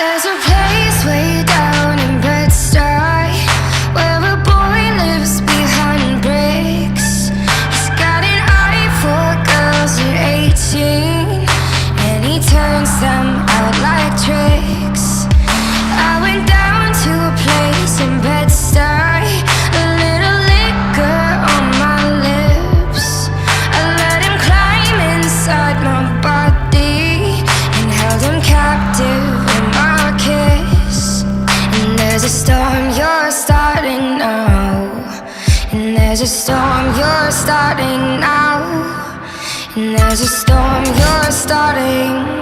There's a place way down in Bed-Stuy where a boy lives behind bricks. He's got an eye for girls at 18, and he turns them out like tricks. I went down to a place in Bed-Stuy, a little liquor on my lips. I let him climb inside my body and held him captive. There's a storm you're starting now, and there's a storm you're starting now, and there's a storm you're starting